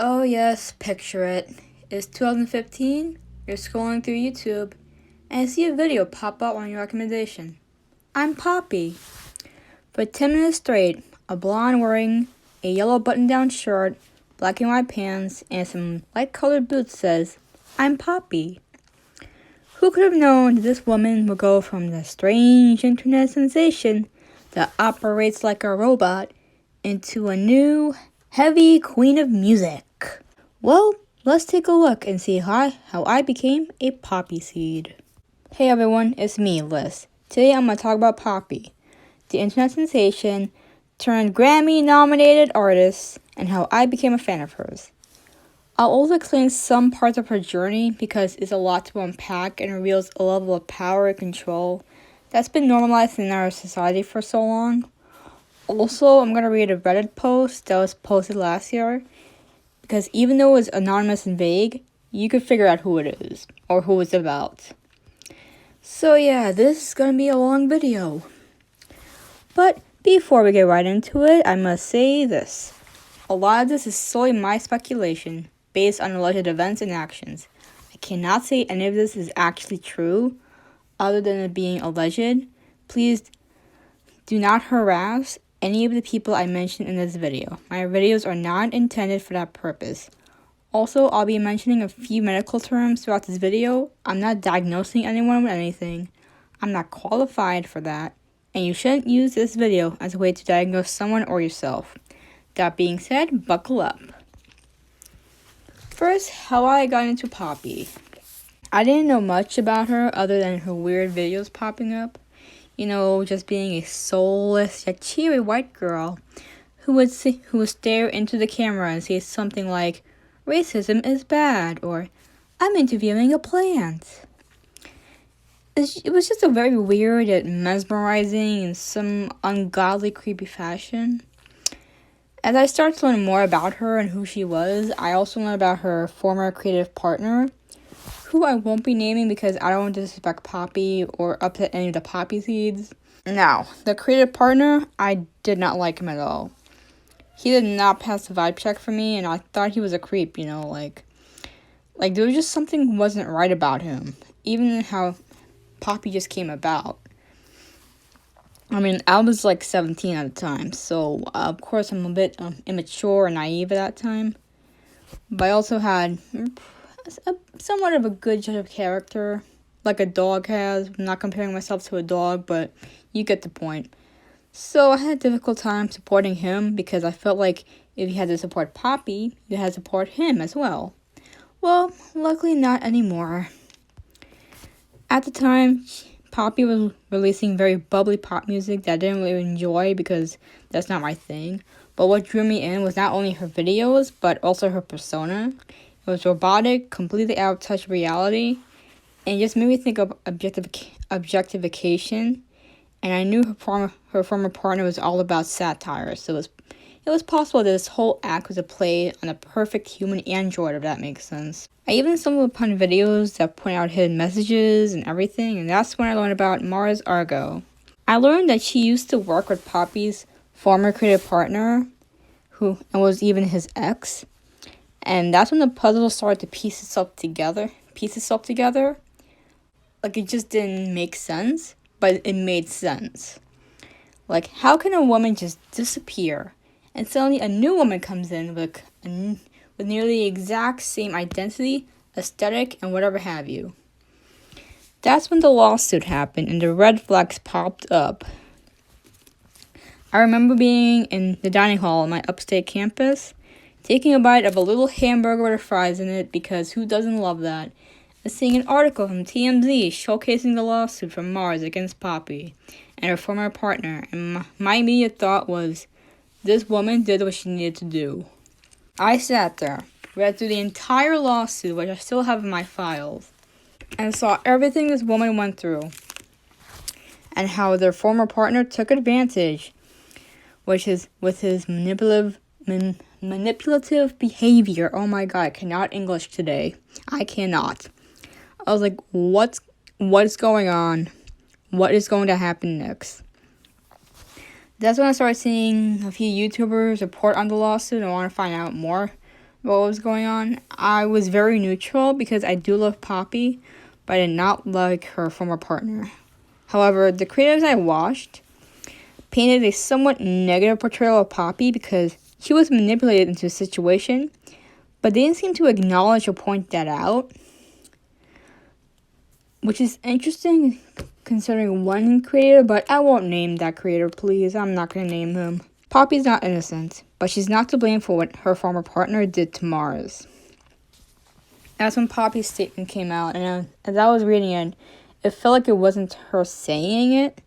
Oh yes, picture it. It's 2015, you're scrolling through YouTube, and see a video pop up on your recommendation. I'm Poppy. For 10 minutes straight, a blonde wearing a yellow button-down shirt, black and white pants, and some light-colored boots says, I'm Poppy. Who could have known that this woman would go from the strange internet sensation that operates like a robot into a new, heavy queen of music? Well, let's take a look and see how I became a Poppyseed. Hey everyone, it's me, Lyss. Today I'm going to talk about Poppy, the internet sensation turned Grammy-nominated artist, and how I became a fan of hers. I'll also explain some parts of her journey because it's a lot to unpack and reveals a level of power and control that's been normalized in our society for so long. Also, I'm going to read a Reddit post that was posted last year because even though it's anonymous and vague, you could figure out who it is or who it's about. So yeah, this is going to be a long video. But before we get right into it, I must say this. A lot of this is solely my speculation based on alleged events and actions. I cannot say any of this is actually true other than it being alleged. Please do not harass any of the people I mentioned in this video. My videos are not intended for that purpose. Also, I'll be mentioning a few medical terms throughout this video. I'm not diagnosing anyone with anything. I'm not qualified for that. And you shouldn't use this video as a way to diagnose someone or yourself. That being said, buckle up. First, how I got into Poppy. I didn't know much about her other than her weird videos popping up. You know, just being a soulless yet cheery white girl who would stare into the camera and say something like, "Racism is bad," or "I'm interviewing a plant." It was just a very weird yet mesmerizing and some ungodly creepy fashion. As I started to learn more about her and who she was, I also learned about her former creative partner, who I won't be naming because I don't want to disrespect Poppy or upset any of the Poppyseeds. Now, the creative partner, I did not like him at all. He did not pass the vibe check for me, and I thought he was a creep, like there was just something wasn't right about him. Even how Poppy just came about. I mean, I was like 17 at the time, so of course I'm a bit immature and naive at that time. But I also had somewhat of a good judge of character, like a dog has. I'm not comparing myself to a dog, but you get the point. So I had a difficult time supporting him because I felt like if you had to support Poppy, you had to support him as well. Well, luckily not anymore. At the time, Poppy was releasing very bubbly pop music that I didn't really enjoy because that's not my thing. But what drew me in was not only her videos, but also her persona. It was robotic, completely out of touch with reality, and it just made me think of objectification. And I knew her former partner was all about satire, so it was possible that this whole act was a play on a perfect human android, if that makes sense. I even stumbled upon videos that point out hidden messages and everything, and that's when I learned about Mars Argo. I learned that she used to work with Poppy's former creative partner, who was even his ex, and that's when the puzzle started to piece itself together. Like, it just didn't make sense, but it made sense. Like, how can a woman just disappear and suddenly a new woman comes in with nearly the exact same identity, aesthetic, and whatever have you? That's when the lawsuit happened and the red flags popped up. I remember being in the dining hall on my upstate campus, taking a bite of a little hamburger with fries in it because who doesn't love that? And seeing an article from TMZ showcasing the lawsuit from Mars against Poppy and her former partner, and my immediate thought was, this woman did what she needed to do. I sat there, read through the entire lawsuit, which I still have in my files, and saw everything this woman went through, and how their former partner took advantage, which is with his manipulative behavior. Oh my god, I cannot English today. I cannot. I was like, what is going on? What is going to happen next? That's when I started seeing a few YouTubers report on the lawsuit and I want to find out more what was going on. I was very neutral because I do love Poppy, but I did not like her former partner. However, the creatives I watched painted a somewhat negative portrayal of Poppy because she was manipulated into a situation, but they didn't seem to acknowledge or point that out, which is interesting considering one creator, but I won't name that creator, please. I'm not going to name him. Poppy's not innocent, but she's not to blame for what her former partner did to Mars. That's when Poppy's statement came out, and as I was reading it, it felt like it wasn't her saying it,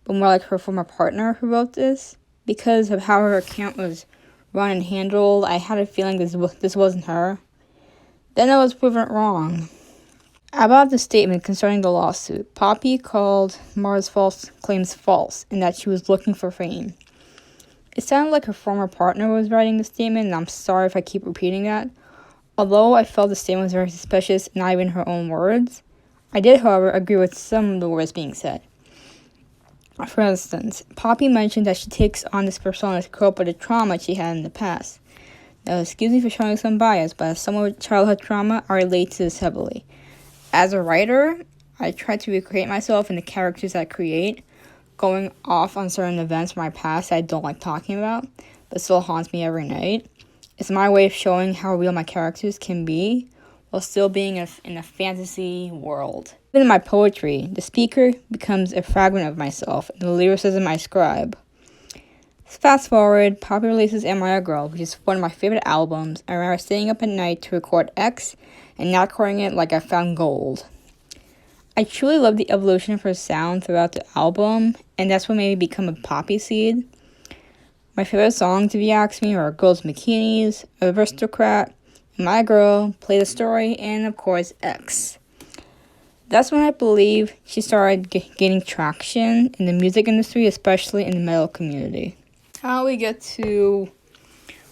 but more like her former partner who wrote this. Because of how her account was run and handled, I had a feeling this wasn't her. Then I was proven wrong. About the statement concerning the lawsuit, Poppy called Mars' false claims false and that she was looking for fame. It sounded like her former partner was writing the statement, and I'm sorry if I keep repeating that. Although I felt the statement was very suspicious, not even her own words, I did, however, agree with some of the words being said. For instance, Poppy mentioned that she takes on this persona to cope with the trauma she had in the past. Now, excuse me for showing some bias, but as someone with childhood trauma, I relate to this heavily. As a writer, I try to recreate myself in the characters I create, going off on certain events from my past I don't like talking about, but still haunts me every night. It's my way of showing how real my characters can be, while still being in a fantasy world. Even in my poetry, the speaker becomes a fragment of myself, and the lyricism I scribe. Fast forward, Poppy releases Am I a Girl, which is one of my favorite albums. I remember staying up at night to record X, and not recording it like I found gold. I truly love the evolution of her sound throughout the album, and that's what made me become a Poppyseed. My favorite songs, if you ask me, are Girls in Bikinis, Aristocrat, My Girl, Play the Story, and of course, X. That's when I believe she started gaining traction in the music industry, especially in the metal community. How we get to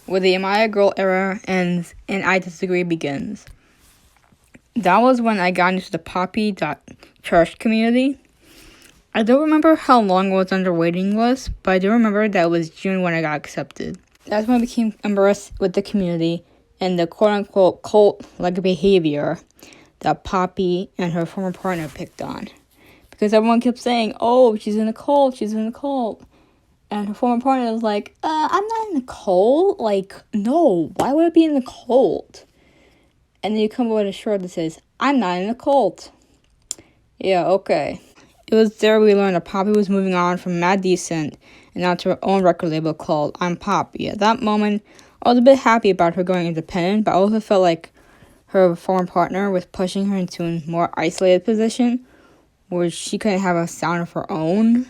where the Am I a Girl era ends and I Disagree begins. That was when I got into the Poppy.church community. I don't remember how long I was on the waiting list, but I do remember that it was June when I got accepted. That's when I became immersed with the community and the quote-unquote cult-like behavior that Poppy and her former partner picked on. Because everyone kept saying, oh, she's in a cult, she's in a cult. And her former partner was like, I'm not in a cult. Like, no, why would I be in a cult? And then you come up with a shirt that says, I'm not in a cult. Yeah, okay. It was there we learned that Poppy was moving on from Mad Decent and now to her own record label called I'm Poppy. At that moment, I was a bit happy about her going independent, but I also felt like her former partner was pushing her into a more isolated position where she couldn't have a sound of her own.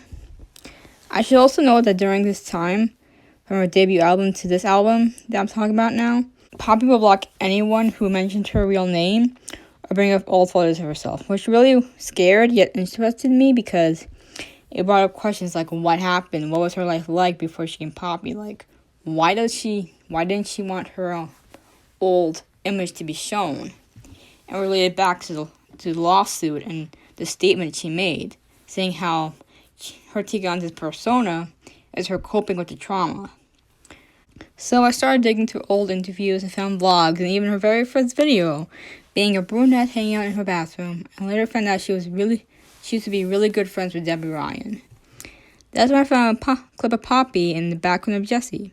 I should also note that during this time, from her debut album to this album that I'm talking about now, Poppy will block anyone who mentioned her real name or bring up old photos of herself, which really scared yet interested me because it brought up questions like what happened, what was her life like before she became Poppy, like why didn't she want her old image to be shown, and related back to the lawsuit and the statement she made, saying how her taking on this persona is her coping with the trauma. So I started digging through old interviews and found vlogs and even her very first video, being a brunette hanging out in her bathroom, and later found out she used to be really good friends with Debbie Ryan. That's when I found a clip of Poppy in the background of Jessie.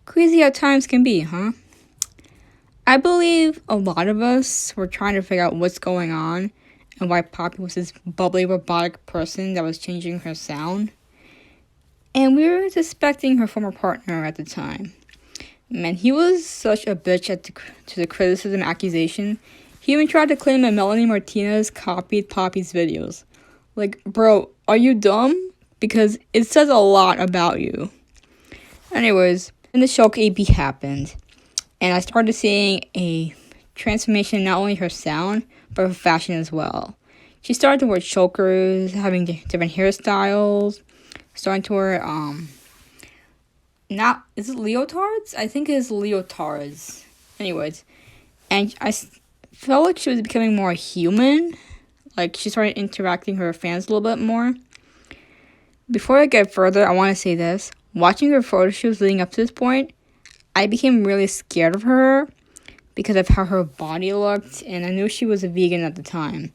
Crazy how times can be, huh? I believe a lot of us were trying to figure out what's going on and why Poppy was this bubbly, robotic person that was changing her sound. And we were suspecting her former partner at the time. Man, he was such a bitch to the criticism accusation. He even tried to claim that Melanie Martinez copied Poppy's videos. Like, bro, are you dumb? Because it says a lot about you. Anyways, then the Shulk AP happened. And I started seeing a transformation in not only her sound, but her fashion as well. She started to wear chokers, having different hairstyles, starting to wear, is it leotards? I think it's leotards. Anyways, and I felt like she was becoming more human. Like, she started interacting with her fans a little bit more. Before I get further, I want to say this. Watching her photo shoots leading up to this point, I became really scared of her because of how her body looked, and I knew she was a vegan at the time.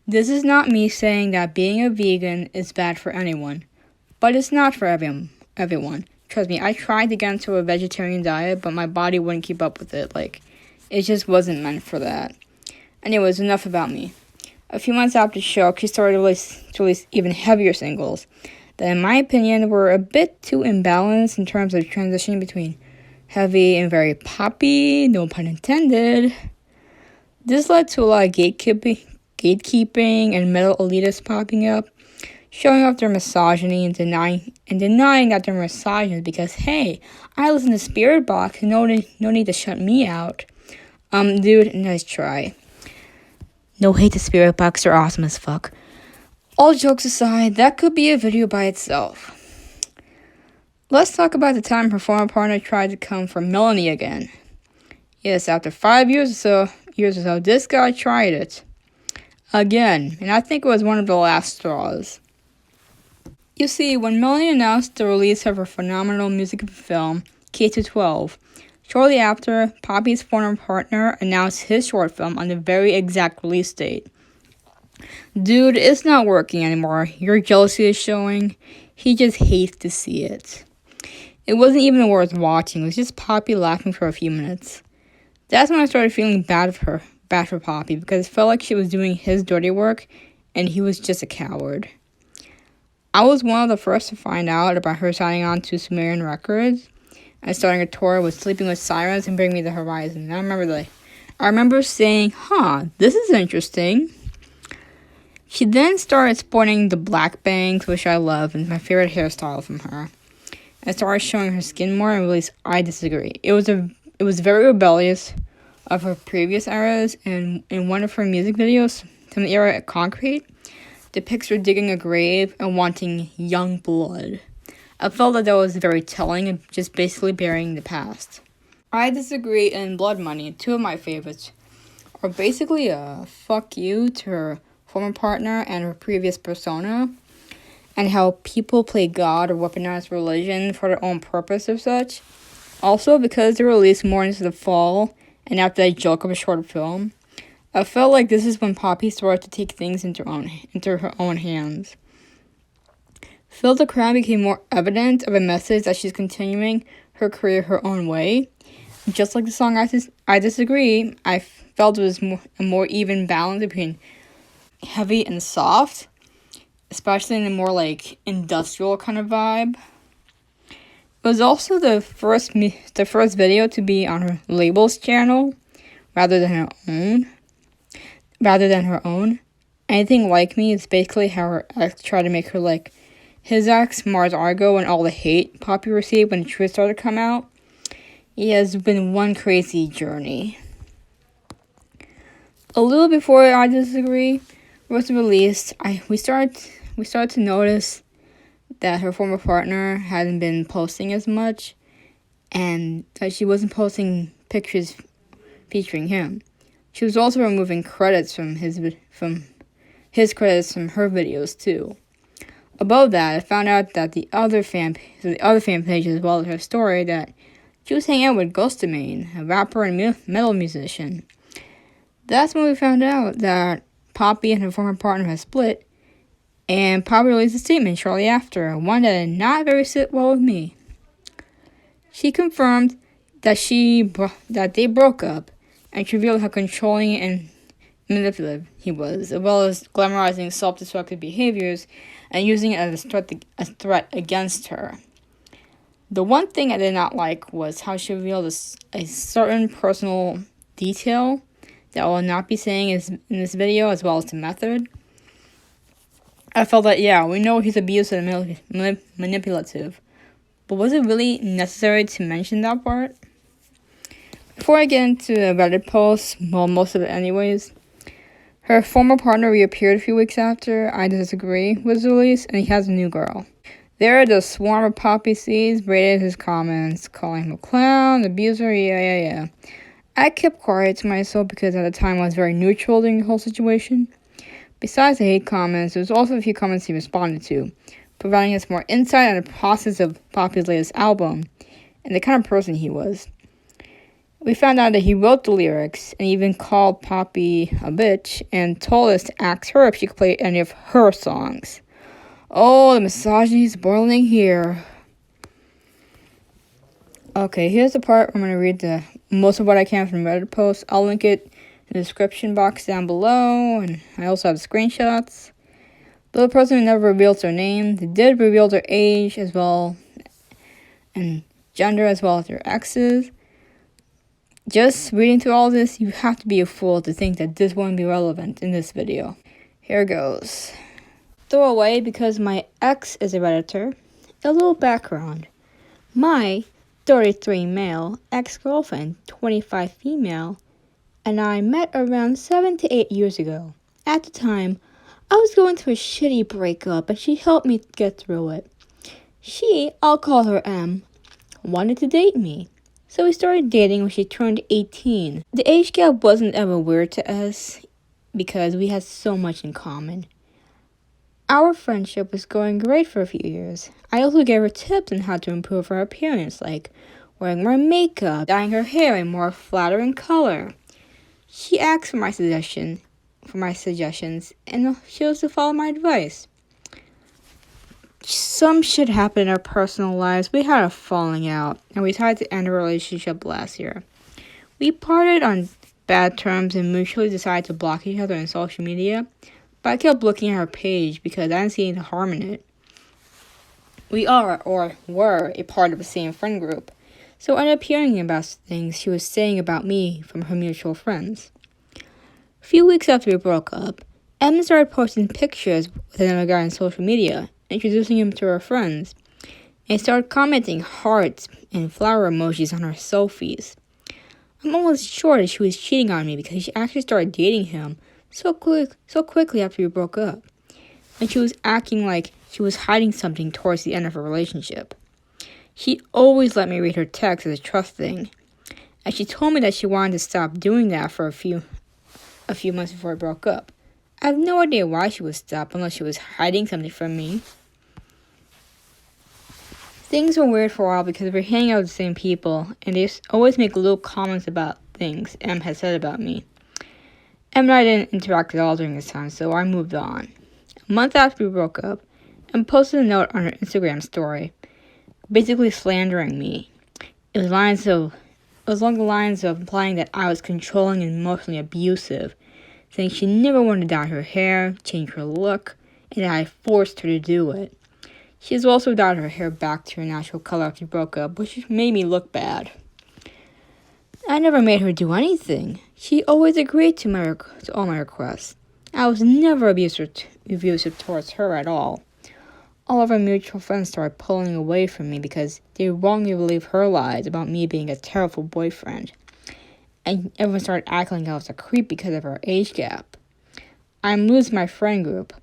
This is not me saying that being a vegan is bad for anyone, but it's not for everyone. Trust me, I tried to get into a vegetarian diet, but my body wouldn't keep up with it. It just wasn't meant for that. Anyways, enough about me. A few months after the show, she started to release even heavier singles that, in my opinion, were a bit too imbalanced in terms of transitioning between heavy and very poppy, no pun intended. This led to a lot of gatekeeping and metal elitists popping up, showing off their misogyny and denying that they're misogynist because, hey, I listen to Spirit Box, no need to shut me out. Dude, nice try. No hate to Spirit Box, they're awesome as fuck. All jokes aside, that could be a video by itself. Let's talk about the time her former partner tried to come for Melanie again. Yes, after 5 years or so, this guy tried it again, and I think it was one of the last straws. You see, when Melanie announced the release of her phenomenal music film, K-12, shortly after, Poppy's former partner announced his short film on the very exact release date. Dude, it's not working anymore. Your jealousy is showing. He just hates to see it. It wasn't even worth watching. It was just Poppy laughing for a few minutes. That's when I started feeling bad for Poppy, because it felt like she was doing his dirty work and he was just a coward. I was one of the first to find out about her signing on to Sumerian Records and starting a tour with Sleeping with Sirens and Bring Me the Horizon. I remember saying, this is interesting. She then started sporting the black bangs, which I love, and my favorite hairstyle from her. And started showing her skin more and released I Disagree. It was very rebellious of her previous eras, and in one of her music videos from the era Concrete, depicts her digging a grave and wanting young blood. I felt that was very telling and just basically burying the past. I Disagree and Blood Money, two of my favorites, are basically a fuck you to her former partner and her previous persona, and how people play God or weaponize religion for their own purpose or such. Also, because they were released more into the fall, and after that joke of a short film, I felt like this is when Poppy started to take things into her own hands. Feel the Crown became more evident of a message that she's continuing her career her own way. Just like the song I Disagree, I felt it was a more even balance between heavy and soft, especially in a more industrial kind of vibe. It was also the first video to be on her label's channel rather than her own. Anything Like Me is basically how her ex tried to make her like his ex, Mars Argo, and all the hate Poppy received when the truth started to come out. It has been one crazy journey. A little before I Disagree was released, we started to notice that her former partner hadn't been posting as much, and that she wasn't posting pictures featuring him. She was also removing credits from his credits from her videos too. Above that, I found out that the other fan page, as well as her story, that she was hanging out with Ghost Domain, a rapper and metal musician. That's when we found out that Poppy and her former partner had split, and Poppy released a statement shortly after, one that did not very sit well with me. She confirmed that they broke up, and she revealed how controlling and manipulative he was, as well as glamorizing self-destructive behaviors and using it as a threat against her. The one thing I did not like was how she revealed a certain personal detail that I will not be saying in this video, as well as the method. I felt that, we know he's abusive and manipulative, but was it really necessary to mention that part? Before I get into the Reddit post, most of it anyways, her former partner reappeared a few weeks after I Disagree was released, and he has a new girl. There, the swarm of Poppyseeds rated his comments, calling him a clown, abuser, yeah. I kept quiet to myself because at the time I was very neutral during the whole situation. Besides the hate comments, there was also a few comments he responded to, providing us more insight on the process of Poppy's latest album and the kind of person he was. We found out that he wrote the lyrics and even called Poppy a bitch and told us to ask her if she could play any of her songs. Oh, the misogyny is boiling here. Okay, here's the part where I'm going to read the most of what I can from Reddit posts. I'll link it in the description box down below, and I also have screenshots. Though the person never revealed their name, they did reveal their age as well, and gender as well as their exes. Just reading through all this, you have to be a fool to think that this won't be relevant in this video. Here goes. Throw away because my ex is a Redditor. A little background. My 33 male ex-girlfriend, 25 female, and I met around 7 to 8 years ago. At the time, I was going through a shitty breakup and she helped me get through it. She, I'll call her M, wanted to date me. So we started dating when she turned 18. The age gap wasn't ever weird to us because we had so much in common. Our friendship was going great for a few years. I also gave her tips on how to improve her appearance, like wearing more makeup, dyeing her hair a more flattering color. She asked for my suggestions, and chose to follow my advice. Some shit happened in our personal lives. We had a falling out, and we tried to end a relationship last year. We parted on bad terms and mutually decided to block each other on social media, but I kept looking at her page because I didn't see any harm in it. We are, or were, a part of the same friend group, so I ended up hearing about things she was saying about me from her mutual friends. A few weeks after we broke up, Em started posting pictures with another guy on social media, introducing him to her friends, and started commenting hearts and flower emojis on her selfies. I'm almost sure that she was cheating on me because she actually started dating him so quickly after we broke up, and she was acting like she was hiding something towards the end of her relationship. She always let me read her texts as a trust thing, and she told me that she wanted to stop doing that for a few months before we broke up. I have no idea why she would stop unless she was hiding something from me. Things were weird for a while because we were hanging out with the same people, and they always make little comments about things Em had said about me. Em and I didn't interact at all during this time, so I moved on. A month after we broke up, Em posted a note on her Instagram story, basically slandering me. It was along the lines of implying that I was controlling and emotionally abusive, saying she never wanted to dye her hair, change her look, and that I forced her to do it. She has also dyed her hair back to her natural color after we broke up, which made me look bad. I never made her do anything. She always agreed to all my requests. I was never abusive towards her at all. All of our mutual friends started pulling away from me because they wrongly believed her lies about me being a terrible boyfriend. And everyone started acting like I was a creep because of our age gap. I'm losing my friend group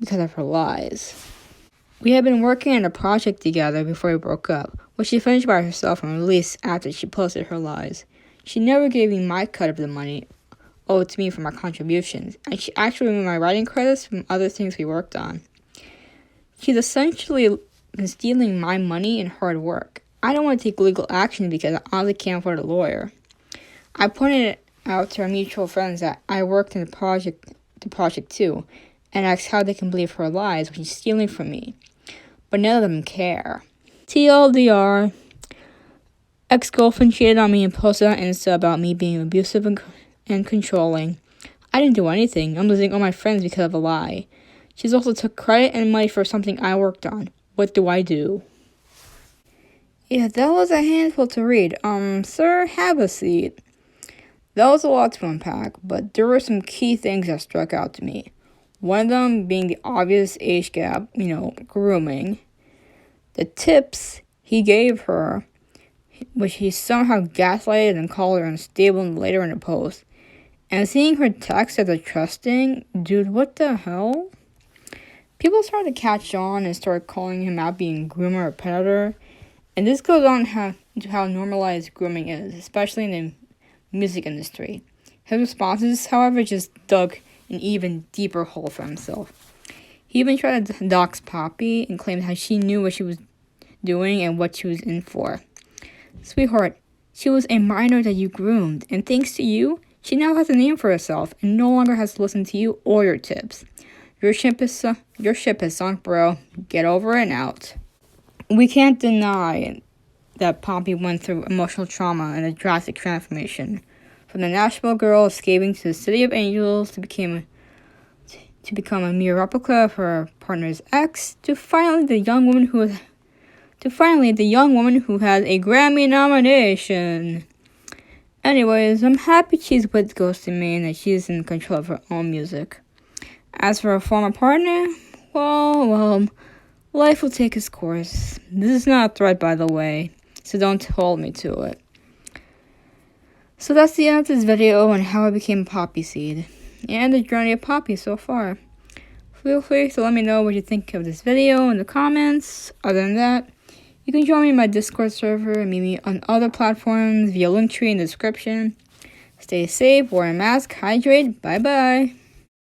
because of her lies. We had been working on a project together before we broke up, which she finished by herself and released after she posted her lies. She never gave me my cut of the money owed to me for my contributions, and she actually removed my writing credits from other things we worked on. She's essentially been stealing my money and hard work. I don't want to take legal action because I honestly can't afford a lawyer. I pointed it out to our mutual friends that I worked in the project too, and asked how they can believe her lies when she's stealing from me. But none of them care. TLDR, ex-girlfriend cheated on me and posted on Insta about me being abusive and controlling. I didn't do anything. I'm losing all my friends because of a lie. She's also took credit and money for something I worked on. What do I do? Yeah, that was a handful to read. Sir, have a seat. That was a lot to unpack, but there were some key things that struck out to me. One of them being the obvious age gap, grooming. The tips he gave her, which he somehow gaslighted and called her unstable later in the post. And seeing her text as a trusting, dude, what the hell? People started to catch on and started calling him out being groomer or predator. And this goes on to how normalized grooming is, especially in the music industry. His responses, however, just dug an even deeper hole for himself. He even tried to dox Poppy and claimed how she knew what she was doing and what she was in for. Sweetheart, She was a minor that you groomed, and thanks to you, she now has a name for herself and no longer has to listen to you or your tips. Your ship is sunk, bro. Get over it and out. We can't deny that Poppy went through emotional trauma and a drastic transformation. From the Nashville girl escaping to the City of Angels to become a mere replica of her partner's ex, to finally the young woman who has a Grammy nomination. Anyways, I'm happy she's with Ghosted Me and that she's in control of her own music. As for her former partner, well, life will take its course. This is not a threat, by the way, so don't hold me to it. So that's the end of this video on how I became Poppyseed, and the journey of Poppy so far. Feel free to let me know what you think of this video in the comments. Other than that, you can join me in my Discord server and meet me on other platforms via Linktree in the description. Stay safe, wear a mask, hydrate, bye bye.